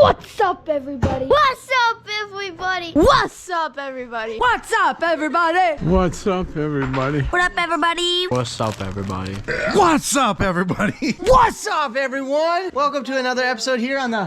What's up, everybody? What's up, everybody? What's up, everybody? What's up, everybody? What's up, everybody? What up, everybody? What's up, everybody? What's up, everybody? What's up, everyone? Welcome to another episode here on the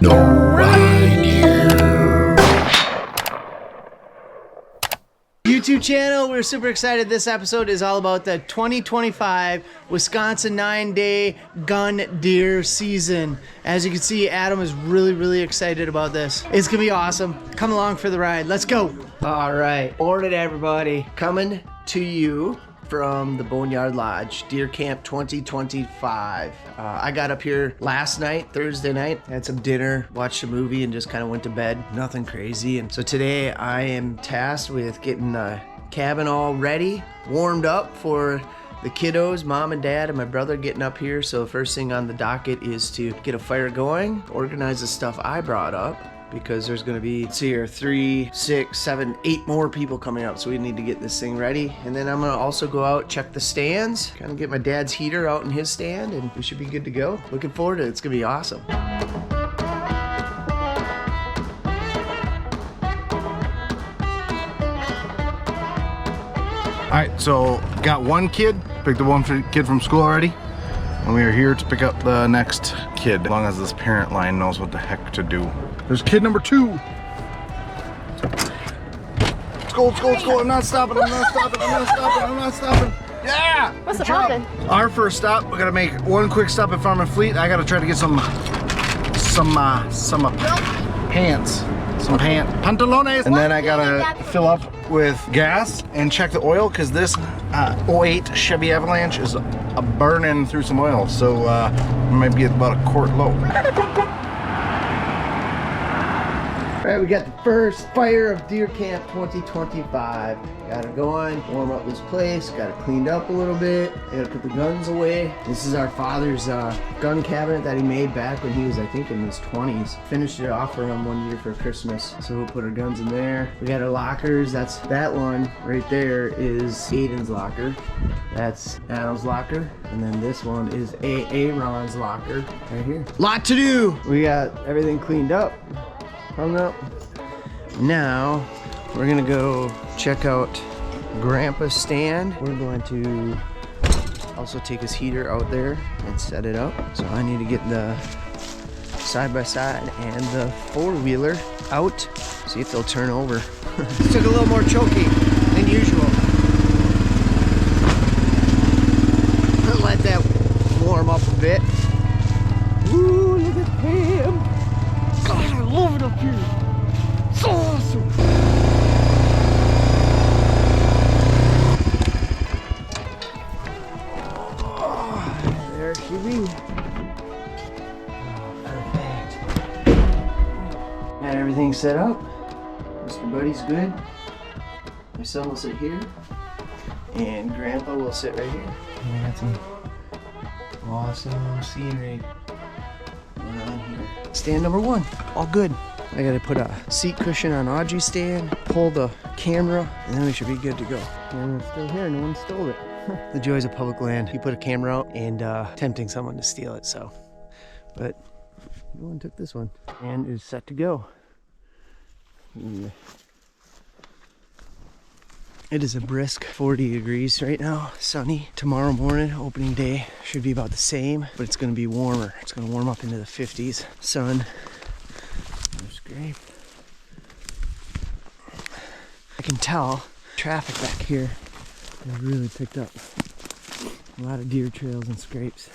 YouTube channel. We're super excited. This episode is all about the 2025 Wisconsin 9-day gun deer season. As you can see, Adam is really excited about this. It's gonna be awesome. Come along for the ride. Let's go. All right. Morning, everybody. Coming to you from the Boneyard Lodge, Deer Camp 2025. I got up here last night, Thursday night, had some dinner, watched a movie, and just kind of went to bed. Nothing crazy. And so today I am tasked with getting the cabin all ready, warmed up for the kiddos, mom and dad and my brother getting up here. So first thing on the docket is to get a fire going, organize the stuff I brought up, because there's gonna be, let's see here, 3, 6, 7, 8 more people coming up, so we need to get this thing ready. And then I'm gonna also go out, check the stands, kind of get my dad's heater out in his stand, and we should be good to go. Looking forward to it. It's gonna be awesome. All right, so got one kid, picked up one kid from school already, and we are here to pick up the next kid, as long as this parent line knows what the heck to do. There's kid number 2. Let's go, let's go, let's go. I'm not stopping, I'm not stopping, I'm not stopping, I'm not stopping. Yeah! What's Good the job. poppin'? Our first stop, we gotta make one quick stop at Farm and Fleet. I gotta try to get some pants. Some pantalones. And then I gotta fill up with gas and check the oil, because this 08 Chevy Avalanche is a burning through some oil. So it might be about a quart low. All right, we got the first fire of Deer Camp 2025. Got it going, warm up this place, got it cleaned up a little bit. Gotta put the guns away. This is our father's gun cabinet that he made back when he was, I think, in his 20s. Finished it off for him one year for Christmas. So we'll put our guns in there. We got our lockers. That's that one right there is Aiden's locker. That's Adam's locker. And then this one is Aaron's locker right here. Lot to do. We got everything cleaned up, hung up. Now we're gonna go check out Grandpa's stand. We're going to also take his heater out there and set it up. So I need to get the side-by-side and the four-wheeler out, see if they'll turn over. This took a little more choking than usual. Let that warm up a bit. Ooh, look at him. God, I love it up here. So awesome. Oh, there she be. Perfect. Got everything set up. Mr. Buddy's good. My son will sit here. And Grandpa will sit right here. And we got some awesome scenery going on here. Stand number 1, all good. I gotta put a seat cushion on Audrey's stand, pull the camera, and then we should be good to go. Camera's still here, no one stole it. The joys of public land. You put a camera out and tempting someone to steal it, so. But no one took this one and is set to go. Yeah. It is a brisk 40 degrees right now, sunny. Tomorrow morning, opening day, should be about the same, but it's gonna be warmer. It's gonna warm up into the 50s. Sun. That's great. I can tell traffic back here has really picked up. A lot of deer trails and scrapes.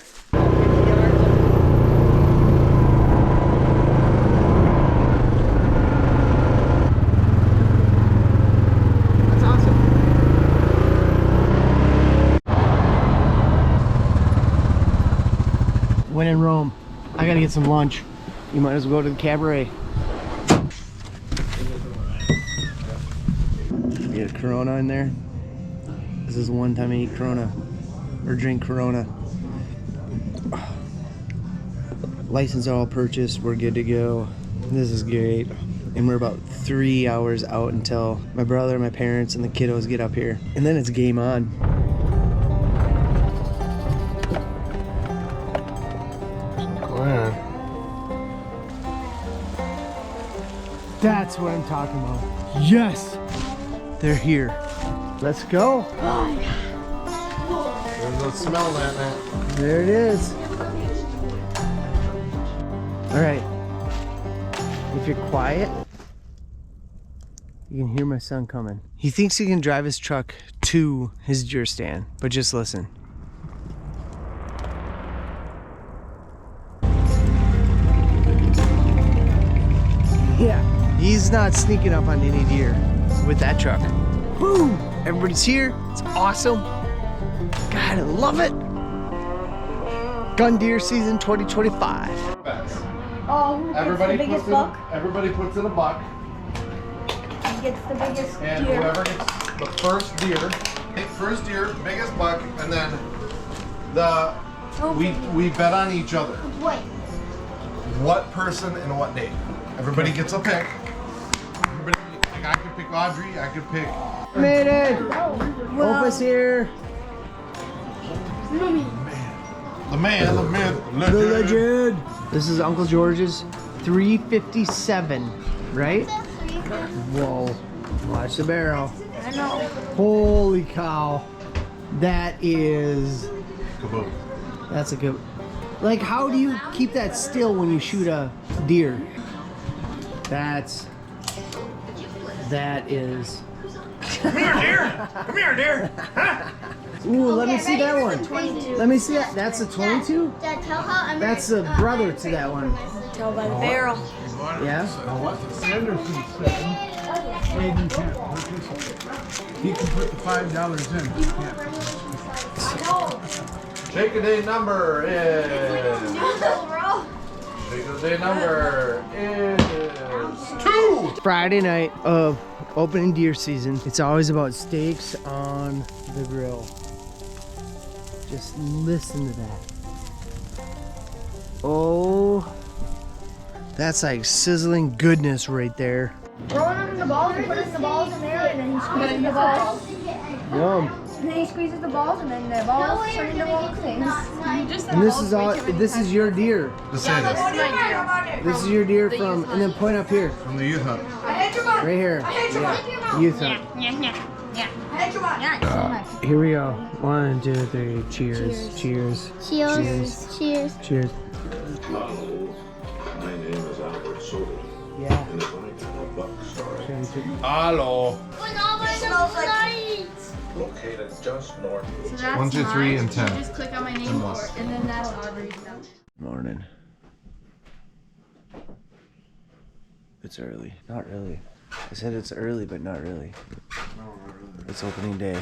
When in Rome, I gotta get some lunch. You might as well go to the cabaret. Get a Corona in there. This is the one time I eat Corona, or drink Corona. License all purchased, we're good to go. This is great. And we're about 3 hours out until my brother, my parents, and the kiddos get up here. And then it's game on. That's what I'm talking about. Yes! They're here. Let's go. There's no smell that. There it is. All right. If you're quiet, you can hear my son coming. He thinks he can drive his truck to his deer stand, but just listen. Yeah, he's not sneaking up on any deer with that truck. Boom! Everybody's here. It's awesome. God, I love it. Gun deer season 2025. Oh, who gets the biggest buck? Everybody puts in a buck, He gets the biggest and deer. whoever gets the first deer, biggest buck, and then we bet on each other. Wait. What person and what date? Everybody gets a pick. I could pick Audrey. I could pick. Made it! Opus here. The man, the myth, The legend. This is Uncle George's 357, right? Whoa. Watch the barrel. I know. Holy cow. That is... Kaboom. That's a good... Like, how do you keep that still when you shoot a deer? That is... Come here, deer! Come here, deer! Ooh, let me see that one. Let me see that. That's a 22? Dad, tell how I'm That's a brother to that one. Tell by the barrel. Yeah? Anderson said, Aiden can't participate. He can put the $5 in. He can't participate. Shake a day number is. Shake a day number is 2. Friday night of opening deer season. It's always about steaks on the grill. Just listen to that. Oh, that's like sizzling goodness right there. Throw it in the balls and put it in the balls in there, and then he squeezes the balls. Yum. And then he squeezes the balls, and then the balls turn into little things. And this is all. This is your deer. Just say this. This is your deer from. And then point up here. From the youth hunt. Right here. Yeah. Youth hunt. Here we go. 1, 2, 3. Cheers. Cheers. Cheers. Cheers. Cheers. Hello, my name is Albert Soder, Yeah. and if I can buck star Hello. located just north of So that's 1, 2, 3, and 10. You just click on my name for it, and then that's Audrey's number. Morning. It's early. Not really. I said it's early, but not really. It's opening day.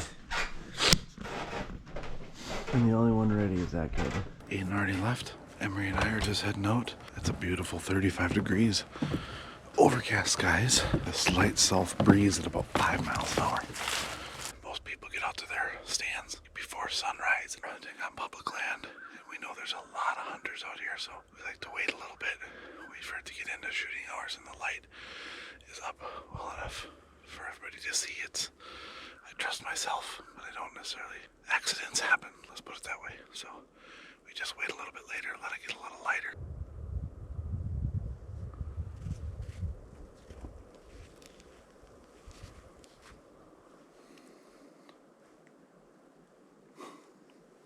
And the only one ready is that kid. Aiden already left. Emery and I are just heading out. It's a beautiful 35 degrees. Overcast skies. A slight south breeze at about 5 miles an hour. Most people get out to their stands before sunrise and hunting on public land. And we know there's a lot of hunters out here, so we like to wait a little bit. Wait for it to get into shooting hours and the light is up well enough for everybody to see. I trust myself, but I don't necessarily. Accidents happen, let's put it that way. So we just wait a little bit later, let it get a little lighter.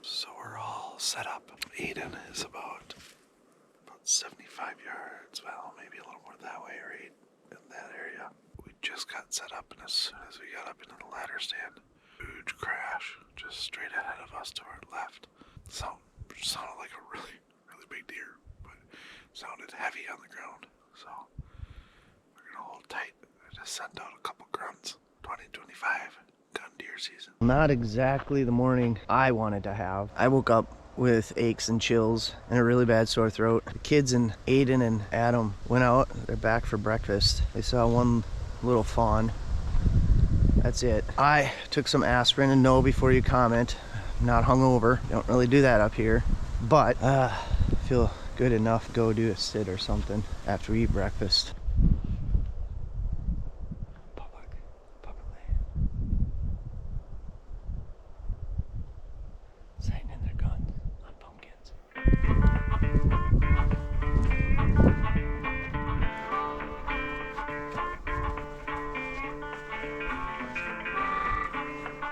So we're all set up. Aiden is about 75 yards, well, maybe a little more that way, or 8 in that area. We just got set up, and as soon as we got up into the ladder stand, huge crash just straight ahead of us to our left. Sounded like a really, really big deer, but sounded heavy on the ground. So we're gonna hold tight. I just sent out a couple grunts. 2025 gun deer season. Not exactly the morning I wanted to have. I woke up with aches and chills and a really bad sore throat. The kids and Aiden and Adam went out. They're back for breakfast. They saw one little fawn. That's it. I took some aspirin, and no, before you comment, I'm not hungover. Don't really do that up here, but feel good enough to go do a sit or something after we eat breakfast. Public land. Sighting in their guns on pumpkins.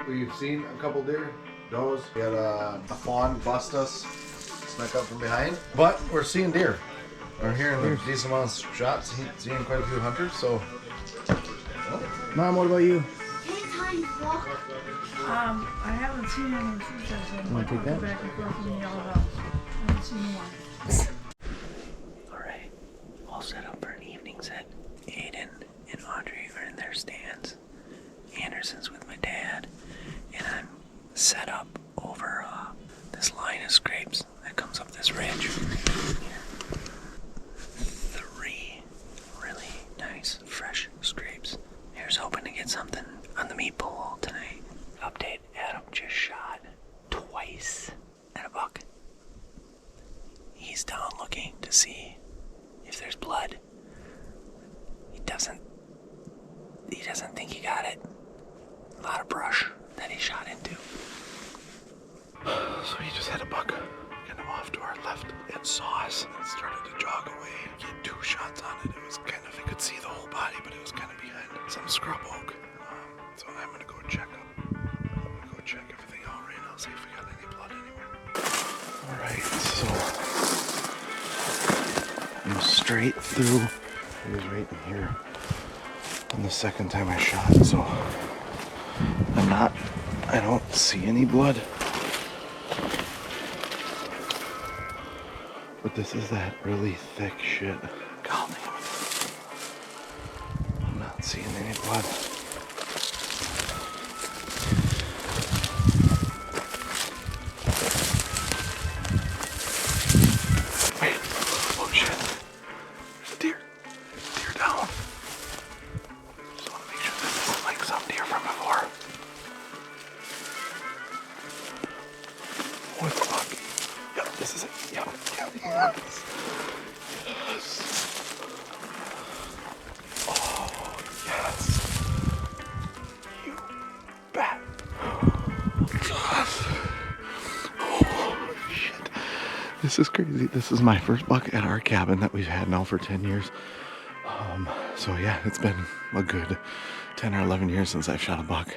We've seen a couple deer, does. We had a fawn bust us, snuck up from behind. But we're seeing deer. We're hearing a decent amount of shots, seeing quite a few hunters, so. Mom, what about you? I haven't seen any since I've been Want to take that? back and forth from the Yellow Dog. I haven't seen one. Alright, all set up for an evening set. Aiden and Audrey are in their stands. Anderson's with my dad. And I'm set up over this line of scrapes that comes up this ridge. Three really nice, fresh scrapes. Here's hoping to get something on the meat pole tonight. Update, Adam just shot twice at a buck. He's down looking to see if there's blood. He doesn't think he got it. A lot of brush that he shot into. So he just had a buck kind of off to our left. It saw us and started to jog away. He had 2 shots on it. It was kind of, I could see the whole body, but it was kind of behind some scrub oak. So I'm gonna go check up. I'm gonna go check everything out right now, see if we got any blood anywhere. Alright, so I'm straight through. He was right in here. And the second time I shot, so I don't see any blood. But this is that really thick shit. God damn it. I'm not seeing any blood. Wait, oh shit. There's a deer. Deer down. Just want to make sure this isn't like some deer from before. What the fuck? Yep, this is it. Yep. Yes. Oh, yes. You bet. Oh, shit. This is crazy. This is my first buck at our cabin that we've had now for 10 years. So yeah, it's been a good 10 or 11 years since I've shot a buck.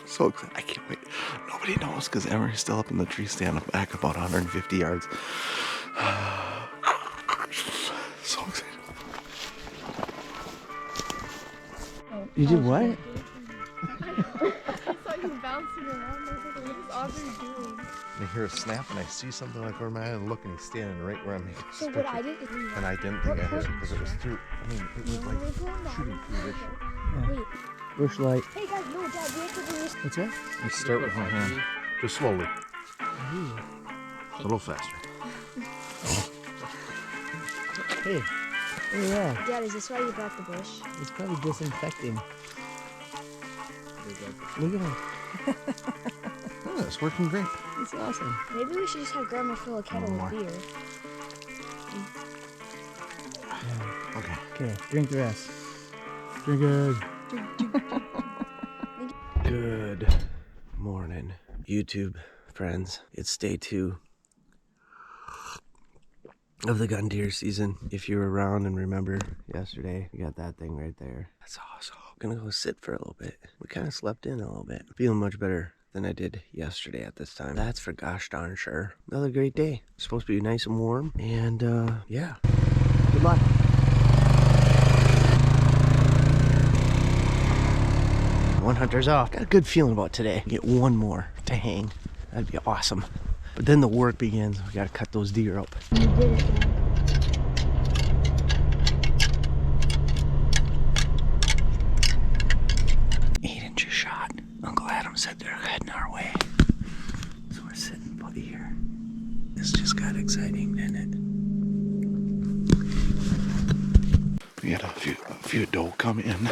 So excited. I can't wait. Nobody knows because Emery's still up in the tree stand back about 150 yards. So excited. You did what? I saw you bouncing around. I was like, what is Audrey doing? I hear a snap and I see something like where my eye and look and he's standing right where I'm making this So what I did is and I didn't think I hit it because it was through, I mean, it was like shooting through this shit. wait. Bush light. Hey guys, no, Dad, we have to do this. What's that? Let's start with my hand. Just slowly. A little faster. Hey. Oh yeah. Dad, is this why you brought the bush? It's probably disinfecting. Look at him. Oh, it's working great. It's awesome. Maybe we should just have Grandma fill a kettle with beer. Okay. Okay, drink the rest. Drink it. Good morning, YouTube friends. It's day 2 of the gun deer season. If you were around and remember yesterday, we got that thing right there. That's awesome. Gonna go sit for a little bit. We kind of slept in a little bit. Feeling much better than I did yesterday at this time. That's for gosh darn sure. Another great day. It's supposed to be nice and warm. And yeah, good luck. One hunter's off. Got a good feeling about today. Get one more to hang. That'd be awesome. But then the work begins. We gotta cut those deer up. You did it, Dad. Aiden just shot. Uncle Adam said they're heading our way. So we're sitting put here. This just got exciting, didn't it? We had a few doe come in.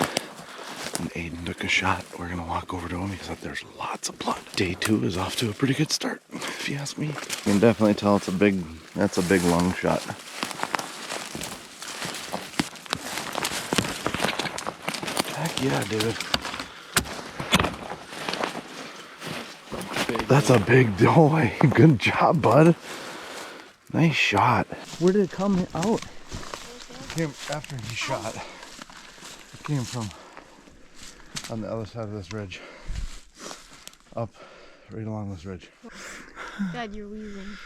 And Aiden took a shot. We're gonna walk over to him because there's lots of blood. Day 2 is off to a pretty good start, if you ask me. You can definitely tell that's a big lung shot. Heck yeah, dude. That's a big doe. Good job, bud. Nice shot. Where did it come out? Came after he shot. It came from on the other side of this ridge. Up, right along this ridge. Dad, you're wheezing.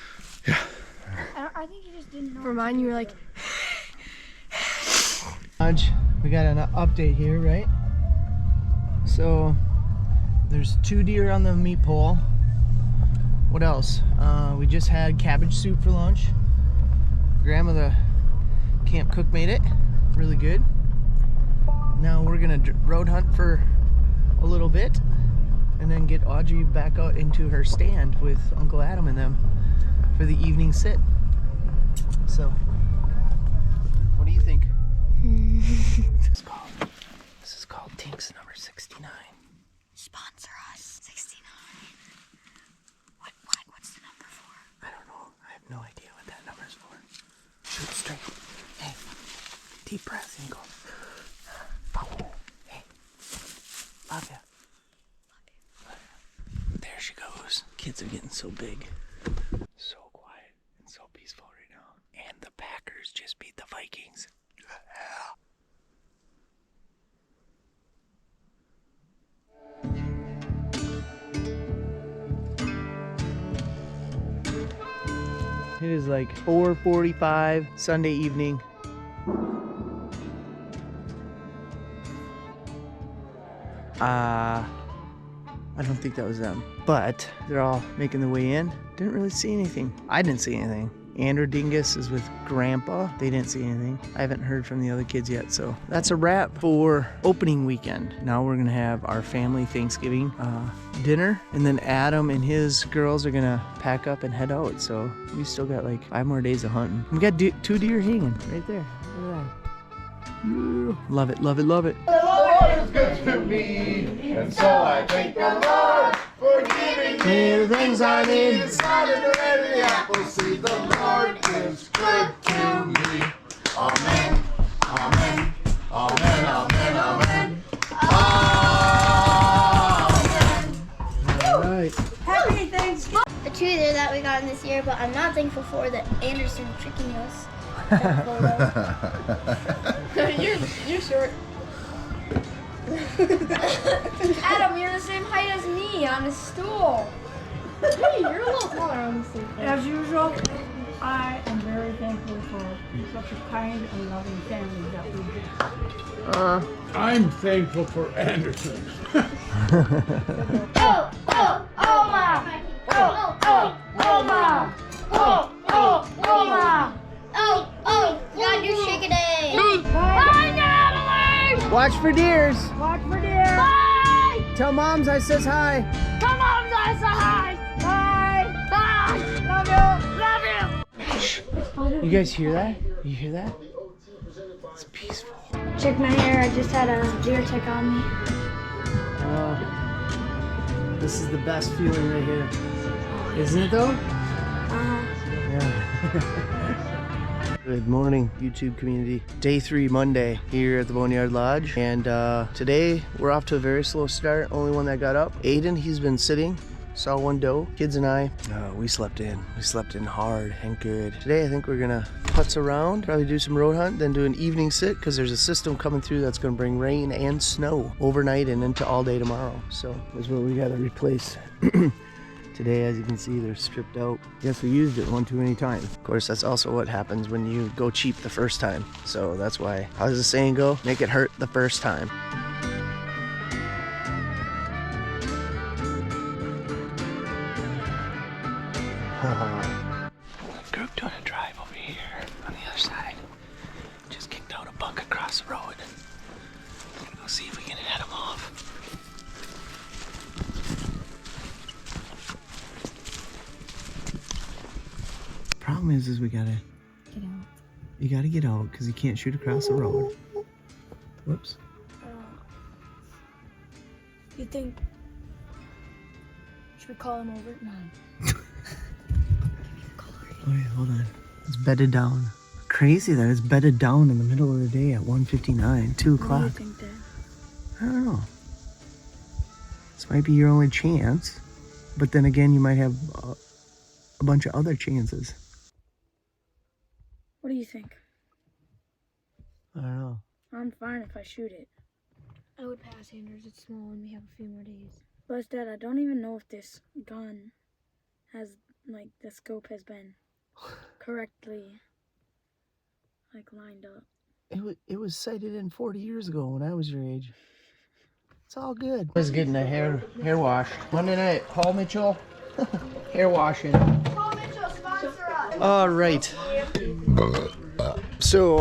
I think you just didn't know. For mine, you were like, Lodge, we got an update here, right? So there's 2 deer on the meat pole. What else? We just had cabbage soup for lunch. Grandma, the camp cook, made it. Really good. Now we're gonna road hunt for a little bit and then get Audrey back out into her stand with Uncle Adam and them for the evening sit. So, what do you think? This is called Tinks number 69. Sponsor us. 69. What's the number for? I don't know. I have no idea what that number is for. Shoot straight. Hey, deep breath and go. Hey, love ya. There she goes. Kids are getting so big. So quiet and so peaceful right now. And the Packers just beat the Vikings. It is like 4:45 Sunday evening. I don't think that was them, but they're all making their way in. Didn't really see anything. I didn't see anything. Andrew Dingus is with Grandpa. They didn't see anything. I haven't heard from the other kids yet, so that's a wrap for opening weekend. Now we're gonna have our family Thanksgiving dinner, and then Adam and his girls are gonna pack up and head out. So we still got like 5 more days of hunting. We got 2 deer hanging right there. Look at that. Yeah. Love it, love it, love it. Good to me, and so I thank the Lord for giving me the things I need. the sun and the red and the apple seed. The Lord is good to me. Amen, amen, amen, amen, amen. Amen. All right. Happy Thanksgiving. The 2 there that we got in this year, but I'm not thankful for the Anderson tricking us. That photo. you're short. Adam, you're the same height as me on a stool. Hey, you're a little taller on this thing. As usual, I am very thankful for such a kind and loving family that we have. I'm thankful for Anderson. Oh, ma. Ma. Ma. God, you're shaking it. Bye, Natalie. Watch for deers. Watch for deer. Bye. Tell moms I says hi. Come on, guys, say hi. Bye. Bye. Love you. You guys hear that? You hear that? It's peaceful. Check my hair. I just had a deer tick on me. This is the best feeling right here. Isn't it though? Yeah. Good morning, YouTube community. Day 3, Monday, here at the Boneyard Lodge. And today, we're off to a very slow start. Only one that got up. Aiden, he's been sitting. Saw 1 doe. Kids and I, we slept in. We slept in hard and good. Today, I think we're gonna putz around, probably do some road hunt, then do an evening sit, because there's a system coming through that's gonna bring rain and snow overnight and into all day tomorrow. So, that's what we gotta replace. Today, as you can see, they're stripped out. Guess we used it one too many times. Of course, that's also what happens when you go cheap the first time. So that's why, how does the saying go? Make it hurt the first time. Group doing a drive over here on the other side. Just kicked out a buck across the road. Gonna go see if we can head them off. Problem is we gotta Get out. You gotta get out because you can't shoot across the road. Whoops. You think? Should we call him over? No. Oh yeah, hold on. It's bedded down. Crazy that it's bedded down in the middle of the day at 1:59, 2 What do o'clock. you think, Dad? I don't know. This might be your only chance, but then again, you might have a bunch of other chances. What do you think? I don't know. I'm fine if I shoot it. I would pass, Anders. It's small and we have a few more days. Plus, Dad, I don't even know if this gun has, like, the scope has been correctly, like, lined up. It was sighted in 40 years ago when I was your age. It's all good. I was getting a hair wash. Monday night, Paul Mitchell, hair washing. Paul Mitchell, sponsor us. All right. So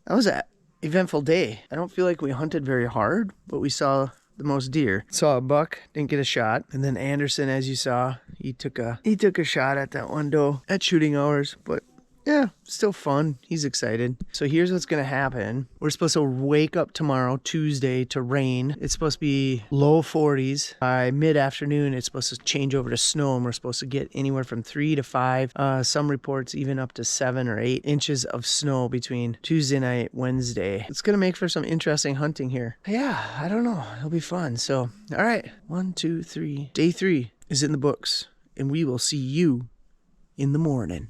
that was an eventful day. I don't feel like we hunted very hard, but we saw the most deer. Saw a buck, didn't get a shot. And then Anderson, as you saw, he took a shot at that one doe at shooting hours, but yeah, still fun. He's excited. So here's what's going to happen. We're supposed to wake up tomorrow, Tuesday, to rain. It's supposed to be low 40s. By mid-afternoon, it's supposed to change over to snow, and we're supposed to get anywhere from 3 to 5, some reports even up to 7 or 8 inches of snow between Tuesday night, Wednesday. It's going to make for some interesting hunting here. Yeah, I don't know. It'll be fun. So, all right. 1, 2, 3. Day 3 is in the books, and we will see you in the morning.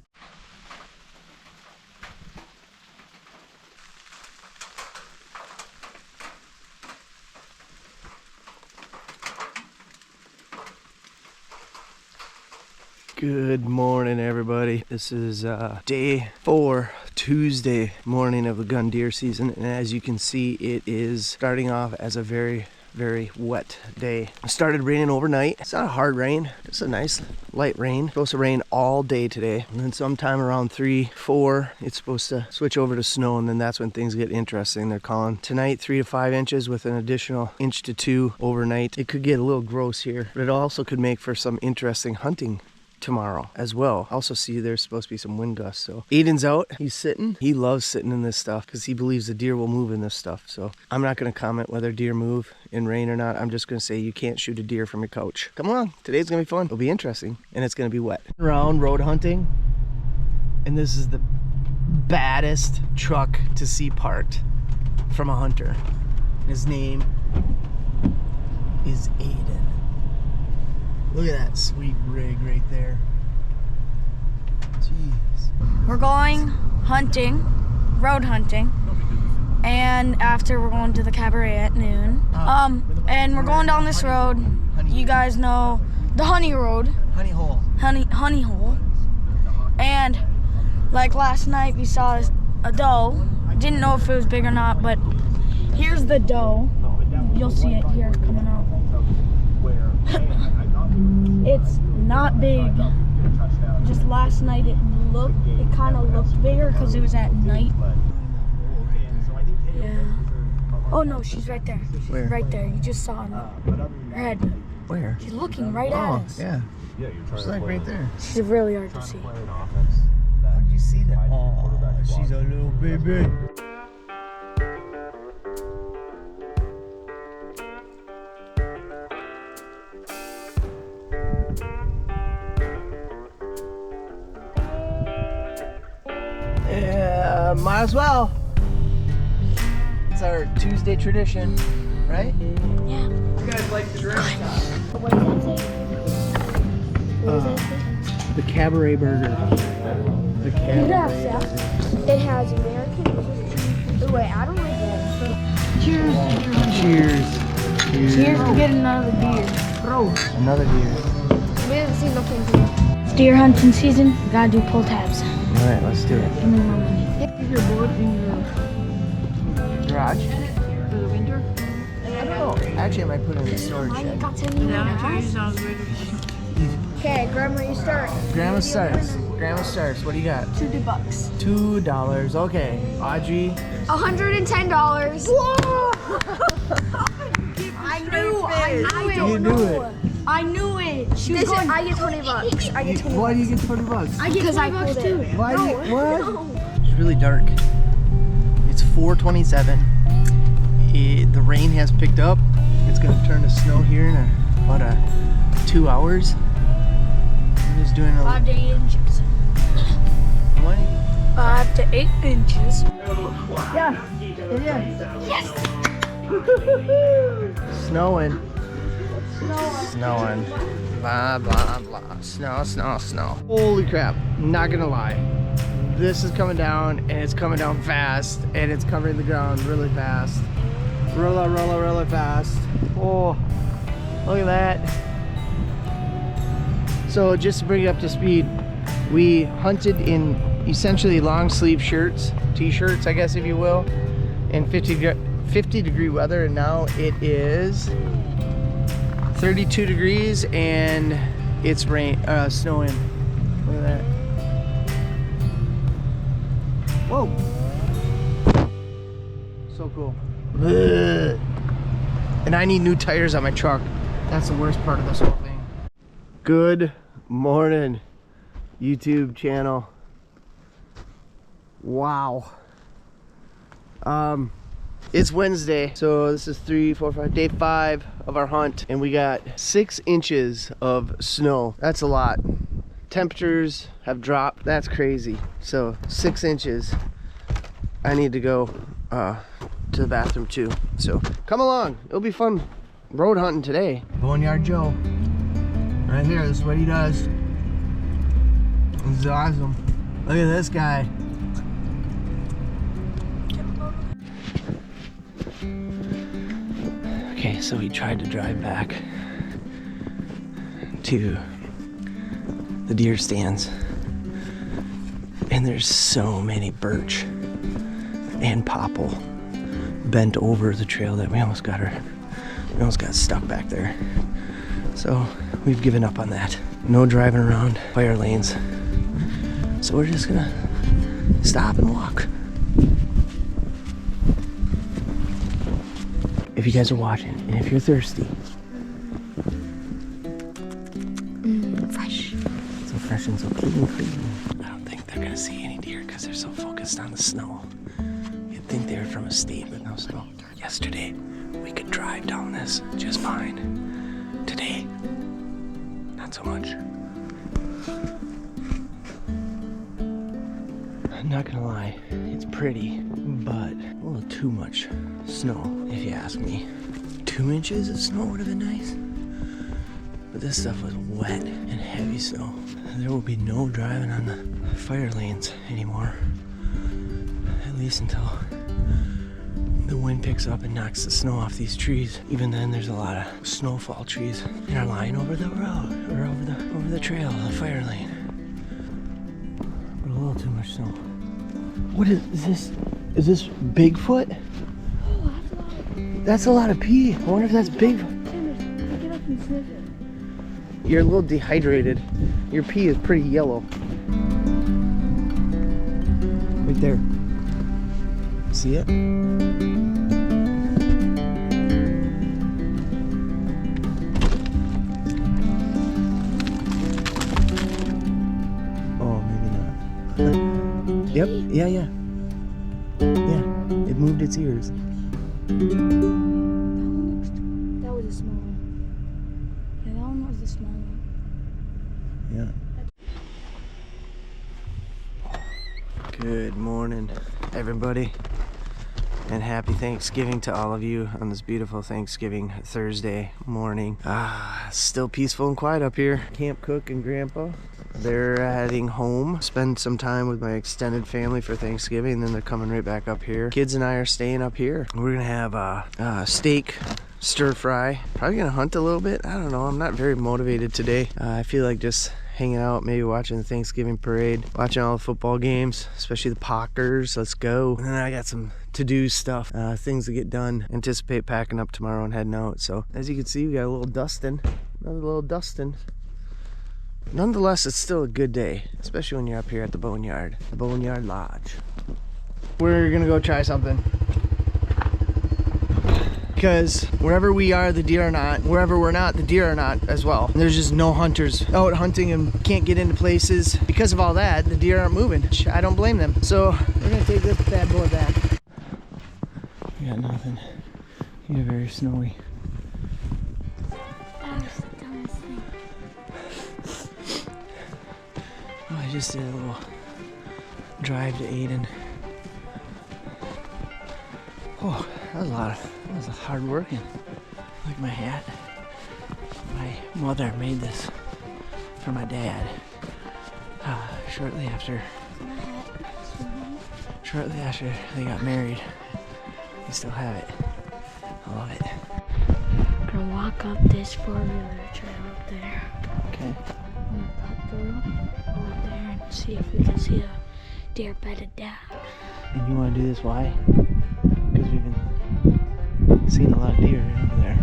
Good morning, everybody. This is day 4, Tuesday morning of the gun deer season, and as you can see, it is starting off as a very, very wet day. It started raining overnight. It's not a hard rain, just a nice light rain. It's supposed to rain all day today, and then sometime around 3, 4, it's supposed to switch over to snow, and then that's when things get interesting. They're calling tonight 3 to 5 inches with an additional 1 to 2 inches overnight. It could get a little gross here, but it also could make for some interesting hunting tomorrow as well. Also see there's supposed to be some wind gusts. So Aiden's out, he's sitting. He loves sitting in this stuff because he believes the deer will move in this stuff. So I'm not going to comment whether deer move in rain or not. I'm just going to say you can't shoot a deer from your couch. Come along, today's going to be fun. It'll be interesting, and it's going to be wet. Around road hunting, and this is the baddest truck to see parked from a hunter. His name is Aiden. Look at that sweet rig right there. Jeez. We're going hunting, road hunting, and after we're going to the cabaret at noon. And we're going down this road. You guys know the honey road. Honey hole. Honey hole. And like last night we saw a doe. Didn't know if it was big or not, but here's the doe. You'll see it here coming out. It's not big. Just last night it kind of looked bigger because it was at night. Yeah. Oh no, she's right there. She's Where? right there. You just saw her head. Where? She's looking right at us. Yeah. She's like right there. She's really hard to see. How did you see that? Oh, she's a little baby. Yeah, might as well. It's our Tuesday tradition, right? Yeah. You guys like the drink? What does that say? What does that say? The cabaret burger. The cabaret. It has American. Wait, I don't like that. Cheers. Cheers. Cheers to get another deer. Another deer. We haven't seen nothing. It's deer hunting season. We gotta do pull tabs. All right, let's do it. Give me more money. Is your boat in your Garage? for the winter? I don't know. Actually, I might put it in the storage shed. Okay, Grandma, you start. Grandma starts. Grandma starts. What do you got? $2. $2. Okay. Audrey. $110. Whoa! I knew You knew it. I knew it. She was going, I get $20. I get $20. Why do you get $20? I get $20 too. Why do you, what? It's really dark. It's 4:27. The rain has picked up. It's gonna turn to snow here in about 2 hours. I'm just doing a 5 to 8 inches. what? 5 to 8 inches. Yeah, it is. Yes. Snowing. Snowing. Blah, blah, blah. Snow, snow, snow. Holy crap. Not gonna lie. This is coming down, and it's coming down fast, and it's covering the ground really fast. really fast. Oh, look at that. So just to bring it up to speed, we hunted in essentially long sleeve shirts, t-shirts I guess if you will, in 50 degree weather, and now it is 32 degrees and it's snowing. Look at that. Whoa. So cool. Ugh. And I need new tires on my truck. That's the worst part of this whole thing. Good morning, YouTube channel. Wow. It's Wednesday, so this is 3, 4, 5, day 5 of our hunt, and we got 6 inches of snow. That's a lot. Temperatures have dropped. That's crazy. So 6 inches. I need to go to the bathroom too. So come along. It'll be fun road hunting today. Boneyard Joe. Right here. This is what he does. This is awesome. Look at this guy. Okay, so he tried to drive back to the deer stands, and there's so many birch and popple bent over the trail that we almost got stuck back there. So we've given up on that. No driving around fire lanes, so we're just gonna stop and walk. If you guys are watching, and if you're thirsty, Fresh. so fresh and so clean. I don't think they're gonna see any deer because they're so focused on the snow. You'd think they were from a state with no snow. Yesterday, we could drive down this just fine. Today, not so much. I'm not gonna lie, it's pretty, but a little too much snow, if you ask me. 2 inches of snow would have been nice, but this stuff was wet and heavy snow. There will be no driving on the fire lanes anymore, at least until the wind picks up and knocks the snow off these trees. Even then, there's a lot of snowfall trees that are lying over the road or over the trail, the fire lane. But a little too much snow. What is this? Is this Bigfoot? Oh, that's a lot of pee. I wonder if that's Bigfoot. Pick it up and sniff it. You're a little dehydrated. Your pee is pretty yellow. Right there. See it? Oh, maybe not. Yep, yeah. It moved its ears. That was a small one. Yeah, that one was the small one. Yeah. Good morning, everybody, and happy Thanksgiving to all of you on this beautiful Thanksgiving Thursday morning. Still peaceful and quiet up here. Camp Cook and Grandpa, they're heading home, spend some time with my extended family for Thanksgiving, and then they're coming right back up here. Kids and I are staying up here. We're gonna have a steak stir fry. Probably gonna hunt a little bit. I don't know, I'm not very motivated today. I feel like just hanging out, maybe watching the Thanksgiving parade, watching all the football games, especially the Packers. Let's go. And then I got some to-do stuff, things to get done. Anticipate packing up tomorrow and heading out. So as you can see, we got a little dusting, another little dusting. Nonetheless, it's still a good day, especially when you're up here at the Boneyard Lodge. We're gonna go try something. Because wherever we are, the deer are not. Wherever we're not, the deer are not as well. There's just no hunters out hunting and can't get into places. Because of all that, the deer aren't moving. I don't blame them. So we're gonna take this bad boy back. We got nothing. You're very snowy. Oh, I just did a little drive to Aiden. Oh, that was hard working. Like my hat. My mother made this for my dad. Shortly after they got married. We still have it. I love it. I'm gonna walk up this 4-wheeler trail up there. Okay. I'm gonna pop through, go up there and see if we can see a deer bedded down. And you want to do this? Why? Because we've been seeing a lot of deer over there.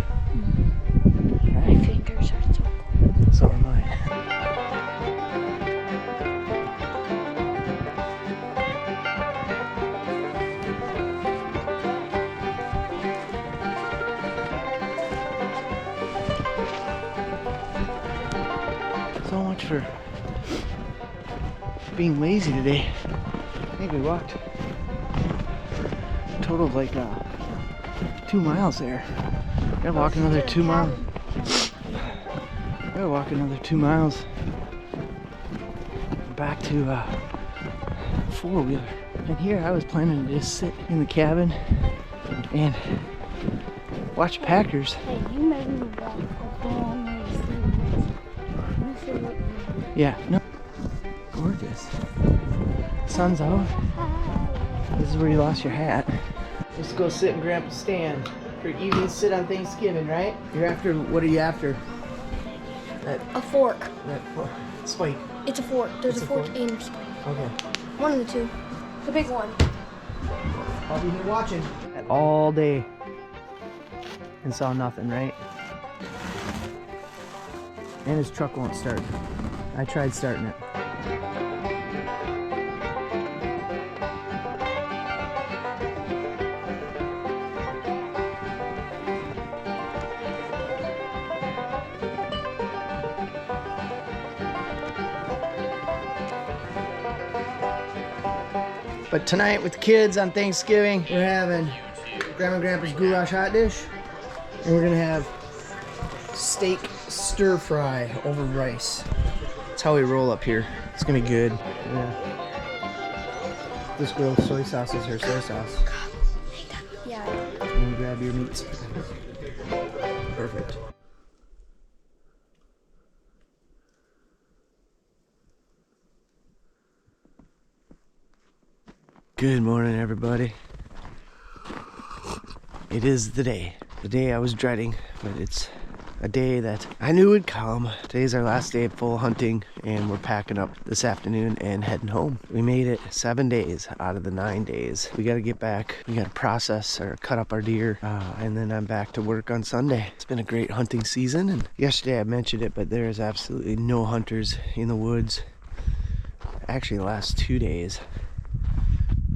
Right. My fingers are so cold. So am I. So much for being lazy today. I think we walked a total of like 2 miles there. Gotta walk another 2 miles. Gotta walk another 2 miles back to 4-wheeler. And here I was planning to just sit in the cabin and watch Packers. Hey, you made me walk a long ways through this. Yeah, no. Gorgeous. Sun's out. This is where you lost your hat. Let's go sit in Grandpa's stand for evening sit on Thanksgiving, right? You're after, what are you after? A fork. That spike. It's a fork. There's It's a a fork fork? and a spike. Okay. One of the two. The big one. I'll be here watching. All day. And saw nothing, right? And his truck won't start. I tried starting it. But tonight with the kids on Thanksgiving, we're having Grandma and Grandpa's goulash hot dish. And we're gonna have steak stir fry over rice. That's how we roll up here. It's gonna be good. Yeah. This girl, soy sauce is her soy sauce. Yeah. And you grab your meats. Perfect. Good morning, everybody. It is the day I was dreading, but it's a day that I knew would come. Today's our last day of full hunting, and we're packing up this afternoon and heading home. We made it 7 days out of the 9 days. We got to get back. We got to process or cut up our deer, and then I'm back to work on Sunday. It's been a great hunting season, and yesterday I mentioned it, but there is absolutely no hunters in the woods. Actually, the last 2 days.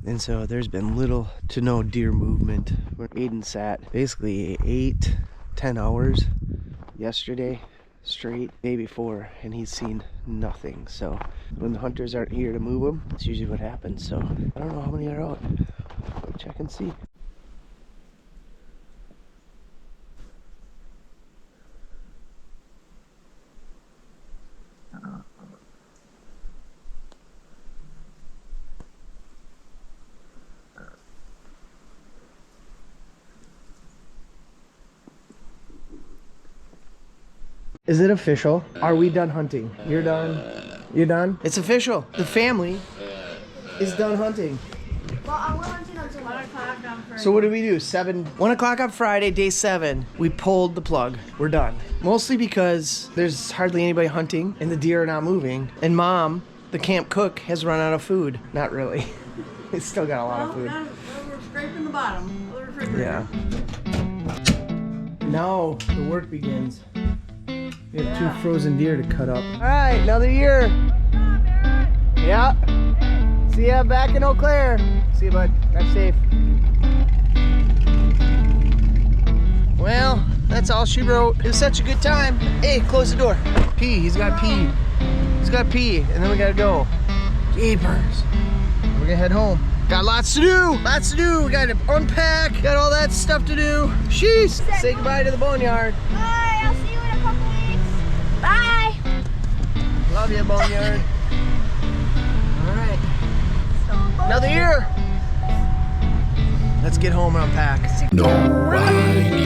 And so there's been little to no deer movement. Aiden sat basically 8-10 hours yesterday straight, day before, and he's seen nothing. So when the hunters aren't here to move them, that's usually what happens. So I don't know how many are out. Go check and see. Is it official? Are we done hunting? You're done? You're done? It's official. The family is done hunting. Well, I went hunting until 1 o'clock on Friday. So what did we do? 1 o'clock on Friday, day 7. We pulled the plug. We're done. Mostly because there's hardly anybody hunting and the deer are not moving. And Mom, the camp cook, has run out of food. Not really. It's still got a lot of food. We're scraping the bottom of the refrigerator. Yeah. Now the work begins. We have 2 frozen deer to cut up. All right, another year. Yeah. See ya back in Eau Claire. See you, bud. Drive safe. Well, that's all she wrote. It was such a good time. Hey, close the door. Pee. He's got pee. He's got pee, and then we gotta go. Jeepers. We're gonna head home. Got lots to do. Lots to do. We gotta unpack. Got all that stuff to do. Sheesh. Say goodbye to the boneyard. Bye. I'll see you in a couple weeks. Bye. Love you, boneyard. All right. Another year. Let's get home and unpack. No riding.